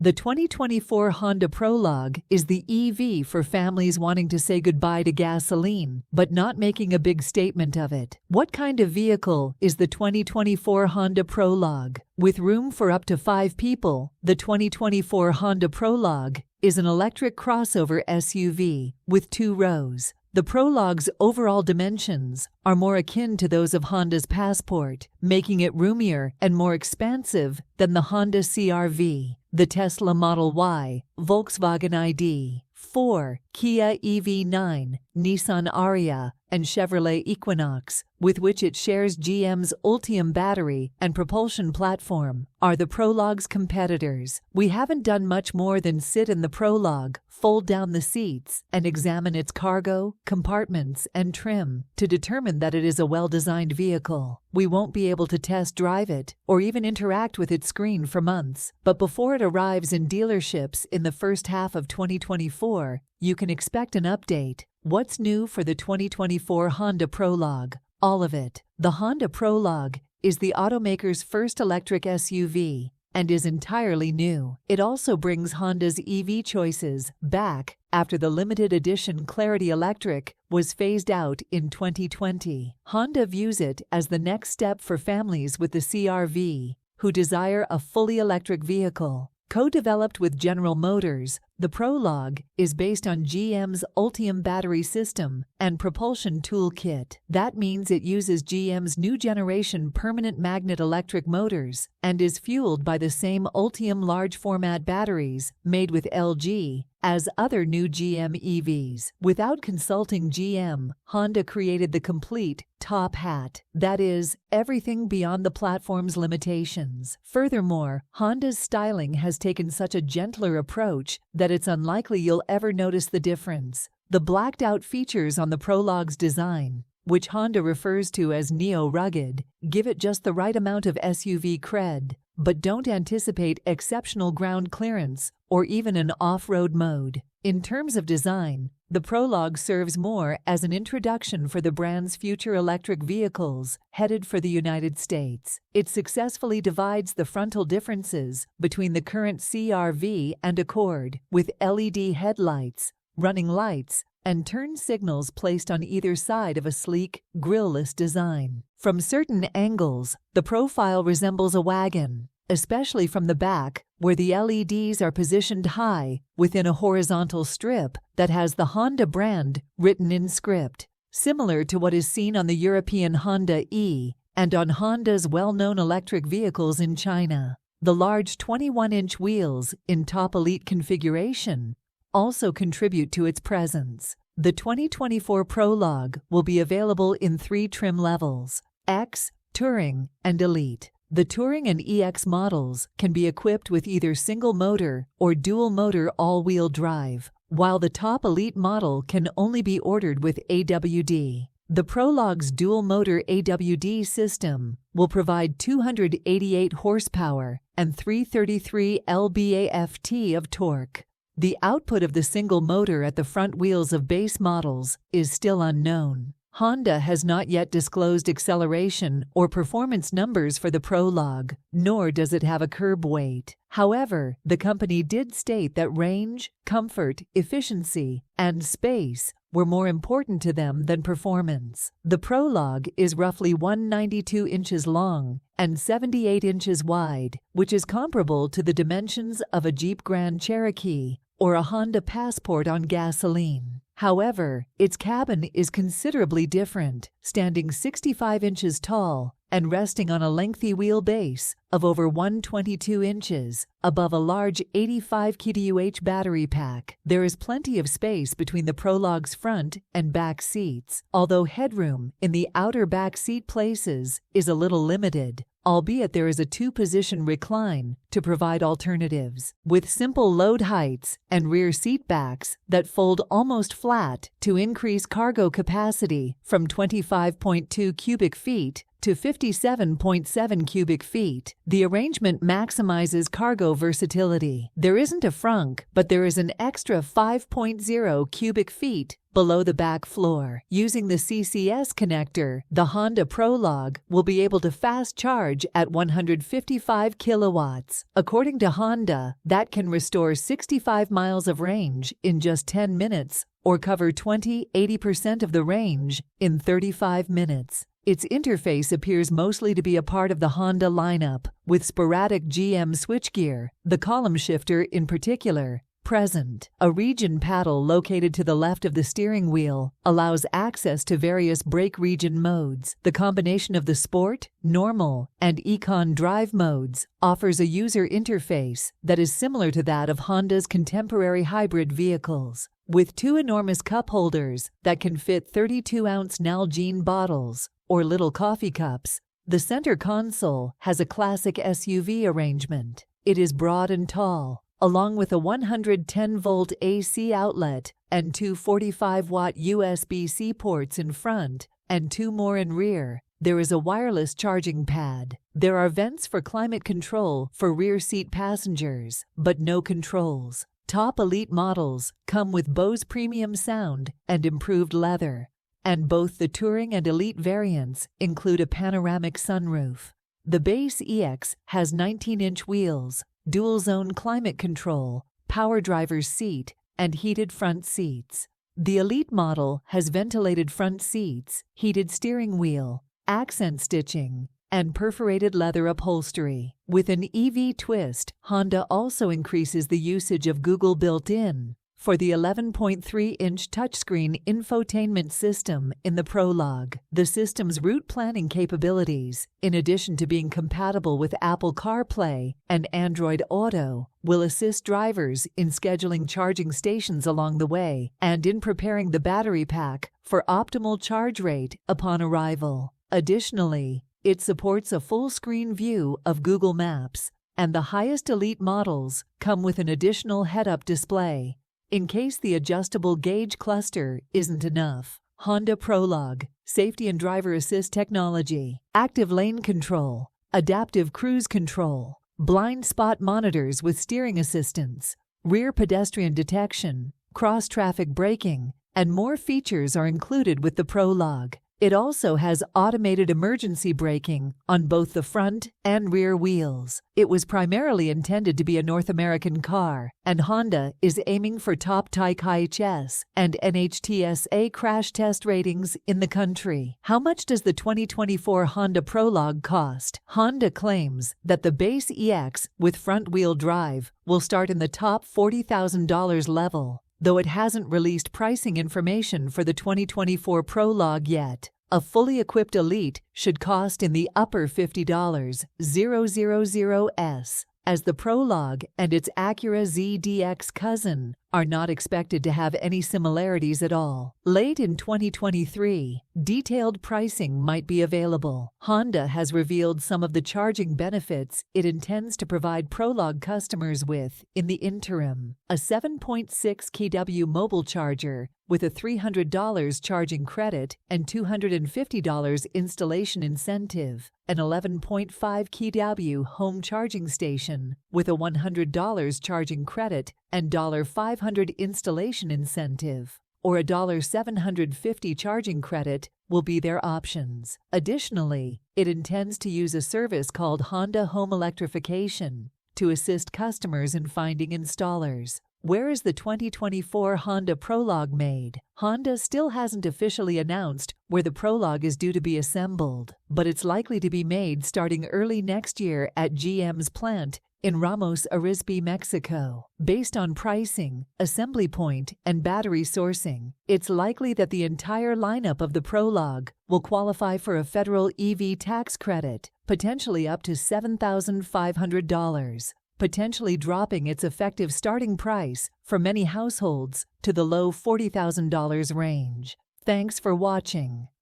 The 2024 Honda Prologue is the EV for families wanting to say goodbye to gasoline, but not making a big statement of it. What kind of vehicle is the 2024 Honda Prologue? With room for up to 5 people, the 2024 Honda Prologue is an electric crossover SUV with 2 rows. The Prologue's overall dimensions are more akin to those of Honda's Passport, making it roomier and more expansive than the Honda CR-V, the Tesla Model Y, Volkswagen ID.4, Kia EV9, Nissan Ariya, and Chevrolet Equinox, with which it shares GM's Ultium battery and propulsion platform, are the Prologue's competitors. We haven't done much more than sit in the Prologue, fold down the seats, and examine its cargo, compartments, and trim to determine that it is a well-designed vehicle. We won't be able to test drive it or even interact with its screen for months, but before it arrives in dealerships in the first half of 2024, you can expect an update. What's new for the 2024 Honda Prologue? All of it. The Honda Prologue is the automaker's first electric SUV and is entirely new. It also brings Honda's EV choices back after the limited edition Clarity Electric was phased out in 2020. Honda views it as the next step for families with the CR-V who desire a fully electric vehicle. Co-developed with General Motors, the Prologue is based on GM's Ultium battery system and propulsion toolkit. That means it uses GM's new generation permanent magnet electric motors and is fueled by the same Ultium large format batteries made with LG as other new GM EVs. Without consulting GM, Honda created the complete top hat. That is, everything beyond the platform's limitations. Furthermore, Honda's styling has taken such a gentler approach that it's unlikely you'll ever notice the difference. The blacked-out features on the Prologue's design, which Honda refers to as neo-rugged, give it just the right amount of SUV cred, but don't anticipate exceptional ground clearance or even an off-road mode. In terms of design, the Prologue serves more as an introduction for the brand's future electric vehicles headed for the United States. It successfully divides the frontal differences between the current CR-V and Accord, with LED headlights, running lights, and turn signals placed on either side of a sleek, grille-less design. From certain angles, the profile resembles a wagon, especially from the back, where the LEDs are positioned high within a horizontal strip that has the Honda brand written in script, similar to what is seen on the European Honda E and on Honda's well-known electric vehicles in China. The large 21-inch wheels in top Elite configuration also contribute to its presence. The 2024 Prologue will be available in 3 trim levels: X, Touring, and Elite. The Touring and EX models can be equipped with either single-motor or dual-motor all-wheel drive, while the top Elite model can only be ordered with AWD. The Prologue's dual-motor AWD system will provide 288 horsepower and 333 lb-ft of torque. The output of the single motor at the front wheels of base models is still unknown. Honda has not yet disclosed acceleration or performance numbers for the Prologue, nor does it have a curb weight. However, the company did state that range, comfort, efficiency, and space were more important to them than performance. The Prologue is roughly 192 inches long and 78 inches wide, which is comparable to the dimensions of a Jeep Grand Cherokee or a Honda Passport on gasoline. However, its cabin is considerably different, standing 65 inches tall and resting on a lengthy wheelbase of over 122 inches above a large 85 kWh battery pack. There is plenty of space between the Prologue's front and back seats, although headroom in the outer back seat places is a little limited, albeit there is a 2-position recline to provide alternatives, with simple load heights and rear seat backs that fold almost flat to increase cargo capacity from 25.2 cubic feet to 57.7 cubic feet. The arrangement maximizes cargo versatility. There isn't a frunk, but there is an extra 5.0 cubic feet below the back floor. Using the CCS connector, the Honda Prologue will be able to fast charge at 155 kilowatts. According to Honda, that can restore 65 miles of range in just 10 minutes or cover 80% of the range in 35 minutes. Its interface appears mostly to be a part of the Honda lineup, with sporadic GM switchgear, the column shifter in particular, present. A region paddle located to the left of the steering wheel allows access to various brake region modes. The combination of the Sport, Normal, and Econ drive modes offers a user interface that is similar to that of Honda's contemporary hybrid vehicles. With two enormous cup holders that can fit 32-ounce Nalgene bottles or little coffee cups, the center console has a classic SUV arrangement. It is broad and tall, along with a 110-volt AC outlet and two 45-watt USB-C ports in front and two more in rear. There is a wireless charging pad. There are vents for climate control for rear seat passengers, but no controls. Top Elite models come with Bose premium sound and improved leather, and both the Touring and Elite variants include a panoramic sunroof. The base EX has 19-inch wheels, dual-zone climate control, power driver's seat, and heated front seats. The Elite model has ventilated front seats, heated steering wheel, accent stitching, and perforated leather upholstery. With an EV twist, Honda also increases the usage of Google built-in for the 11.3-inch touchscreen infotainment system in the Prologue. The system's route planning capabilities, in addition to being compatible with Apple CarPlay and Android Auto, will assist drivers in scheduling charging stations along the way and in preparing the battery pack for optimal charge rate upon arrival. Additionally, it supports a full-screen view of Google Maps, and the highest Elite models come with an additional head-up display in case the adjustable gauge cluster isn't enough. Honda Prologue, safety and driver assist technology, active lane control, adaptive cruise control, blind spot monitors with steering assistance, rear pedestrian detection, cross-traffic braking, and more features are included with the Prologue. It also has automated emergency braking on both the front and rear wheels. It was primarily intended to be a North American car, and Honda is aiming for top Type IHS and NHTSA crash test ratings in the country. How much does the 2024 Honda Prologue cost? Honda claims that the base EX with front-wheel drive will start in the top $40,000 level, though it hasn't released pricing information for the 2024 Prologue yet. A fully equipped Elite should cost in the upper $50,000s, as the Prologue and its Acura ZDX cousin are not expected to have any similarities at all. Late in 2023, detailed pricing might be available. Honda has revealed some of the charging benefits it intends to provide Prologue customers with in the interim: a 7.6 kW mobile charger with a $300 charging credit and $250 installation incentive, an 11.5 kW home charging station with a $100 charging credit and $500 installation incentive, or a $750 charging credit will be their options. Additionally, it intends to use a service called Honda Home Electrification to assist customers in finding installers. Where is the 2024 Honda Prologue made? Honda still hasn't officially announced where the Prologue is due to be assembled, but it's likely to be made starting early next year at GM's plant in Ramos Arizpe, Mexico. Based on pricing, assembly point, and battery sourcing, it's likely that the entire lineup of the Prologue will qualify for a federal EV tax credit, potentially up to $7,500. Potentially dropping its effective starting price for many households to the low $40,000 range. Thanks for watching.